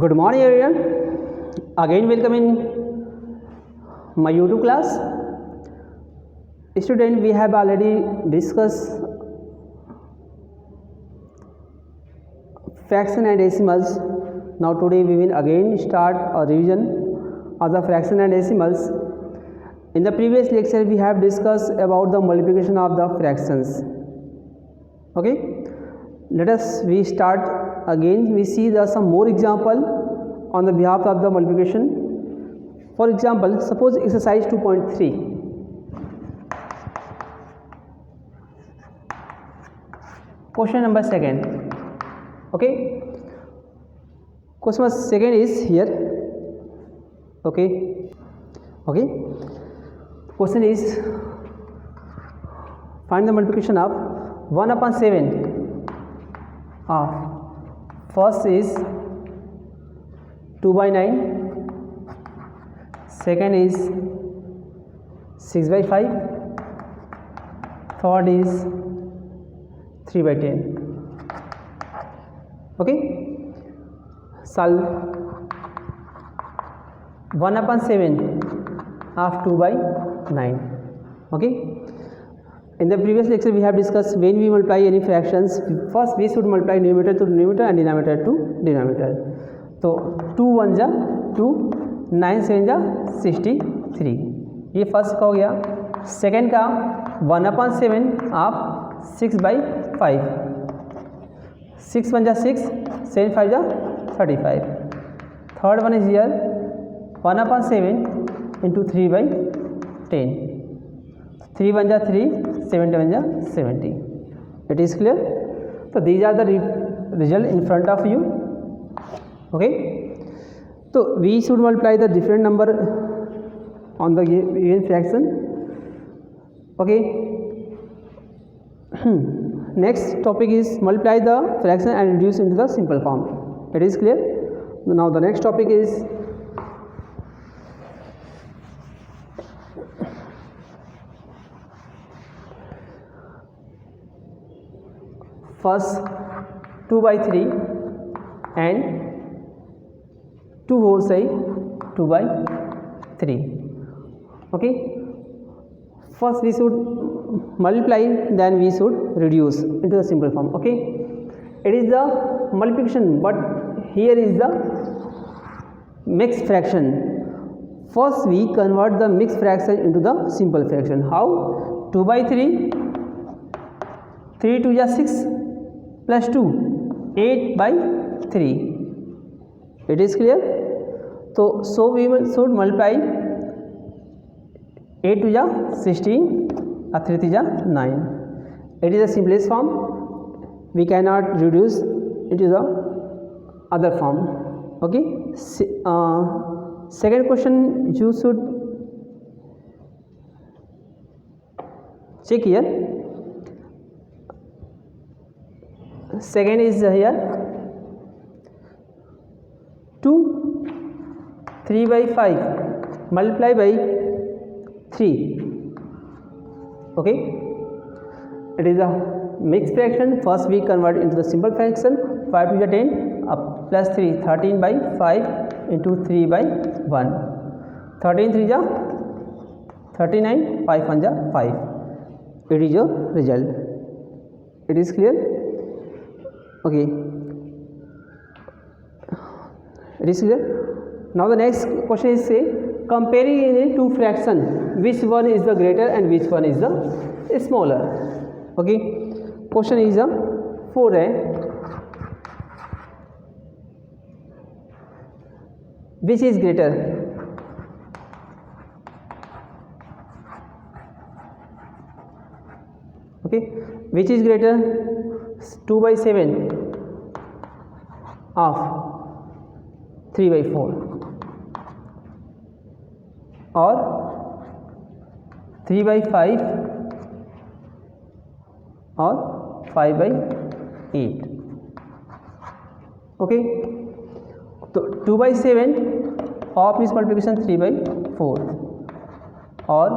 Good morning everyone. Again welcome in my YouTube class. Student, we have already discussed fraction and decimals. Now today we will again start a revision of the fraction and decimals. In the previous lecture we have discussed about the multiplication of the fractions. Okay, let us we start again. We see some more example on the behalf of the multiplication. For example, suppose exercise 2.3. Question number second. Okay, question number second is here. Okay, question is find the multiplication of 1 upon 7 of first is 2 by 9, second is 6 by 5, third is 3 by 10. Okay, solve 1 upon 7 of 2 by 9. Okay, in the previous lecture we have discussed when we multiply any fractions, first we should multiply numerator to numerator and denominator to denominator. तो 2 1 जा 2, 9 7 जा 63, ये first का हो गया. Second का 1 upon 7 आप 6 by 5, 6 1 जा 6, 7 5 जा 35. Third one is here 1 upon 7 into 3 by 10, 3 1 जा 3, 7 1 जा 70. It is clear? So these are the result in front of you. Okay, so we should multiply the different number on the given fraction. Okay, next topic is multiply the fraction and reduce into the simple form. It is clear? Now the next topic is first 2 by 3 and 2 whole side 2 by 3. Okay, first we should multiply, then we should reduce into the simple form. Okay, it is the multiplication, but here is the mixed fraction. First we convert the mixed fraction into the simple fraction. How? 2 by 3, 3 2 is 6 plus 2, 8 by 3. It is clear? So we should multiply 8 2 is 16, 3 3 is 9. It is the simplest form. We cannot reduce into the other form. Okay. Second question you should check here. Second is here 2 3 by 5 multiply by 3. Okay, it is a mixed fraction. First we convert into the simple fraction. 5 2 is 10, plus 3 13 by 5 into 3 by 1, 13 3 is 39, 5 1 is 5. It is your result. It is clear? Okay, it is clear. Now the next question is say comparing in two fraction, which one is the greater and which one is the smaller. Okay, question is 4 है, which is greater? Okay, which is greater? 2 by 7 of 3 by 4 or 3 by 5 or 5 by 8. Okay, so 2 by 7 half is multiplication 3 by 4 or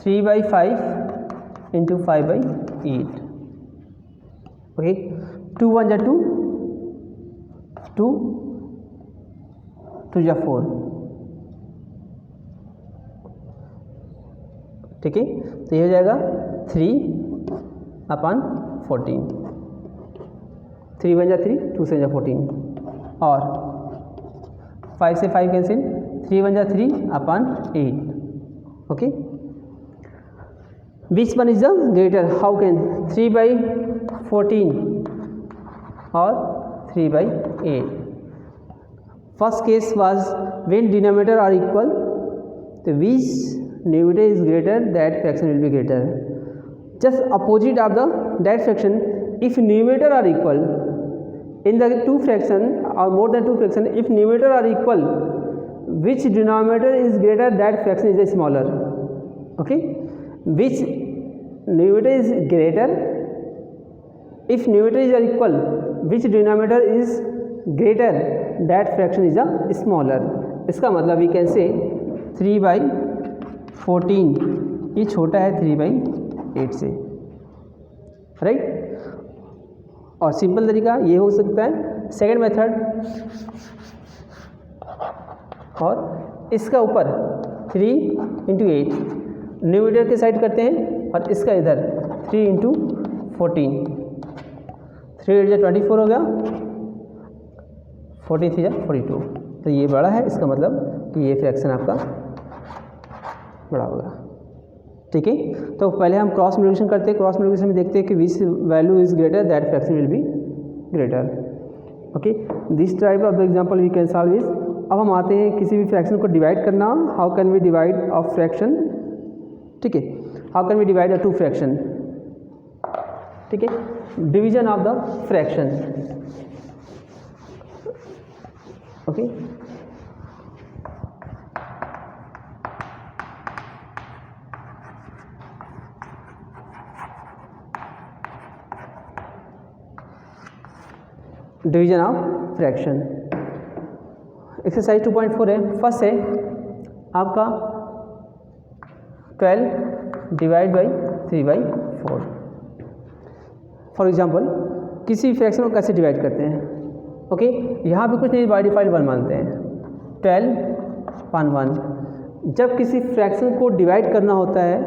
3 by 5 into 5 by 8. Okay, 2 1 is 2, 2 2 या 4, ठीक है। तो ये हो जाएगा 3/14, 3 1 जा 3, 2 7 जा 14, और 5 से 5 कैंसिल, 3 1 जा 3/8, okay. Which one is the greater, how can 3/14 और 3/8। First case was when denominator are equal, तो which numerator is greater, that fraction will be greater. Just opposite of the that fraction, if numerator are equal in the two fraction or more than two fraction, if numerator are equal, which denominator is greater, that fraction is a smaller, okay. Which numerator is greater, if numerator is equal, which denominator is greater, that fraction is a smaller. इसका मतलब we can say 3/14 ये छोटा है 3/8 से, right. और simple तरीका ये हो सकता है सेकंड मेथड, और इसका ऊपर 3 × 8 न्यूमरेटर के साइड करते हैं, और इसका इधर 3 × 14, 3 8 जा 24 हो गया, 14 3 जा 42, तो ये बड़ा है, इसका मतलब कि ये फ्रैक्शन आपका बड़ा होगा, ठीक है। तो पहले हम क्रॉस मल्टीप्लिकेशन करते हैं, क्रॉस मल्टीप्लिकेशन में देखते हैं कि which value is greater, that fraction will be greater, okay. This type of example we can solve is. अब हम आते हैं किसी भी फ्रैक्शन को डिवाइड करना, how can we divide a fraction, ठीक है। How can we divide a two fraction, ठीक है। Division of the fraction, okay. Division of fraction, exercise 2.4 है। फर्स्ट है आपका 12 डिवाइड बाई 3/4। फॉर एग्जांपल किसी फ्रैक्शन को कैसे डिवाइड करते हैं, ओके। यहाँ पे कुछ नहीं, बाय डिफॉल्ट 1 मानते हैं, 12/1। जब किसी फ्रैक्शन को डिवाइड करना होता है,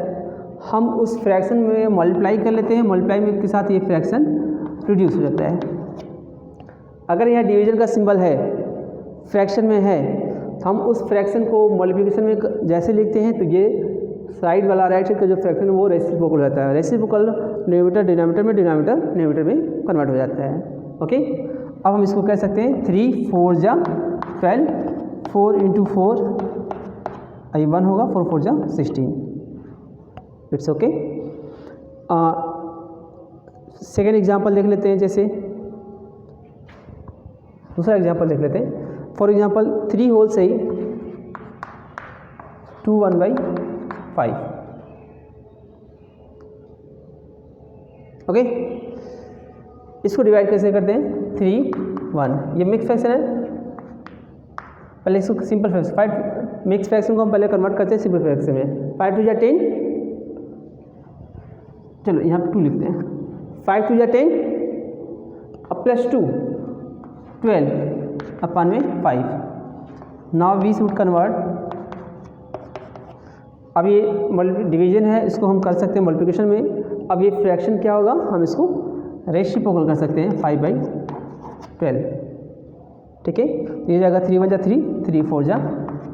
हम उस फ्रैक्शन में मल्टीप्लाई कर लेते हैं, मल्टीप्लाई के साथ ये फ्रैक्शन रिड्यूस हो जाता है। अगर यहाँ डिवीजन का सिंबल है, फ्रैक्शन में है, तो हम उस फ्रैक्शन को मल्टीप्लिकेशन में जैसे लिखते हैं, तो ये साइड वाला राइट साइड का जो फ्रैक्शन है वो रेसिप्रोकल हो जाता है। रेसिप्रोकल न्यूमरेटर डिनोमिनेटर में, डिनोमिनेटर न्यूमरेटर में कन्वर्ट हो जाता है, ओके। अब हम इसको कह सकते हैं 3 4 जा 12, 4 × 4 ये 1 होगा, 4 4 जा 16, इट्स ओके। सेकेंड एग्जाम्पल देख लेते हैं, जैसे दूसरा एग्जाम्पल देख लेते हैं। फॉर एग्जाम्पल 3 होल से ही 2 1/5, ओके। इसको डिवाइड कैसे करते हैं, 3 1, ये मिक्स फ्रैक्शन है। पहले इसको सिंपल फ्रैक्शन 5 मिक्स फ्रैक्शन को हम पहले कन्वर्ट करते हैं सिंपल फ्रैक्शन में। 5 2 जा 10, चलो यहाँ पे 2 लिखते हैं, 5 2 जा 10 अब +2 12/5। नाउ वी शुड कन्वर्ट, अब ये डिवीजन है, इसको हम कर सकते हैं मल्टीप्लिकेशन में। अब ये फ्रैक्शन क्या होगा, हम इसको रेसिप्रोकल कर सकते हैं 5/12, ठीक है। ये जाएगा 3 1 जा 3, 3 4 जा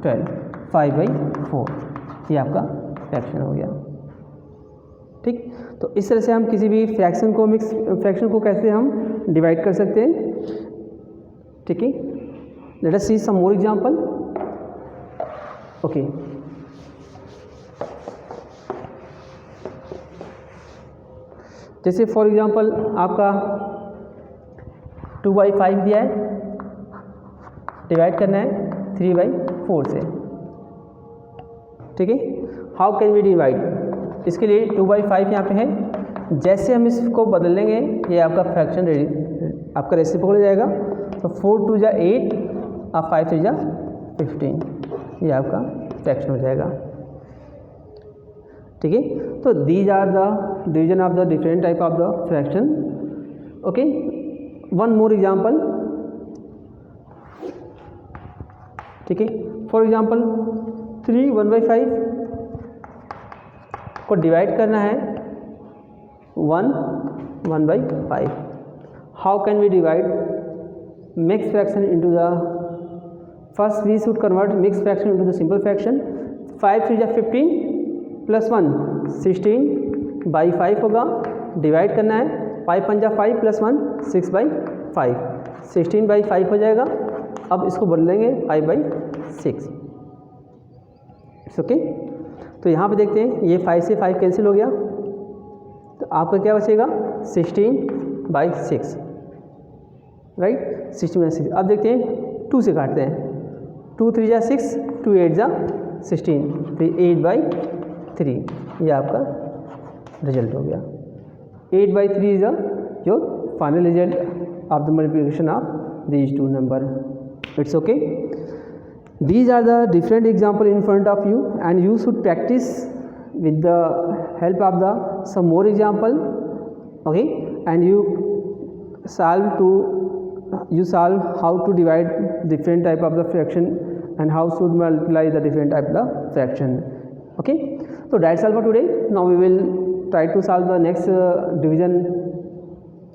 12, 5/4, ये आपका फ्रैक्शन हो गया, ठीक। तो इस तरह से हम किसी भी फ्रैक्शन को, मिक्स फ्रैक्शन को कैसे हम डिवाइड कर सकते हैं, ठीक है। लेट अस सी सम मोर एग्जांपल, ओके। जैसे फॉर एग्जांपल आपका 2/5 दिया है, डिवाइड करना है 3/4 से, ठीक है। हाउ कैन वी डिवाइड, इसके लिए 2/5 यहाँ पे है, जैसे हम इसको बदलेंगे ये आपका फ्रैक्शन आपका रेसिप्रोकल हो जाएगा। तो 4 2 जा 8 और 5 3 जा 15, ये आपका फ्रैक्शन हो जाएगा, ठीक है। तो these are the division of the different type of the fraction, okay. One more example, ठीक है। फॉर एग्जांपल 3 1/5 को डिवाइड करना है 1 1/5। How can we divide mix fraction into the, first we should convert mix fraction into the simple fraction. 5 3 15 plus 1 16/5 होगा, divide करना है 5 5 5 plus 1 6/5, 16/5 हो जाएगा। अब इसको बदलेंगे 5/6। It's okay. तो यहाँ पे देखते हैं ये 5 से 5 कैंसिल हो गया, तो आपका क्या बचेगा 16/6, राइट, 16/6। अब देखते हैं 2 से काटते हैं, 2 3 जा 6, 2 8 जा 16, तो 8/3 ये आपका रिजल्ट हो गया। 8/3 is your final result of the multiplication of these two number. It's okay. These are the different example in front of you, and you should practice with the help of the some more example, okay, and you solve how to divide different type of the fraction and how should multiply the different type of the fraction. Okay, so that's all for today. Now we will try to solve the next division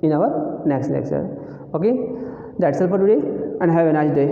in our next lecture. Okay, that's all for today and have a nice day.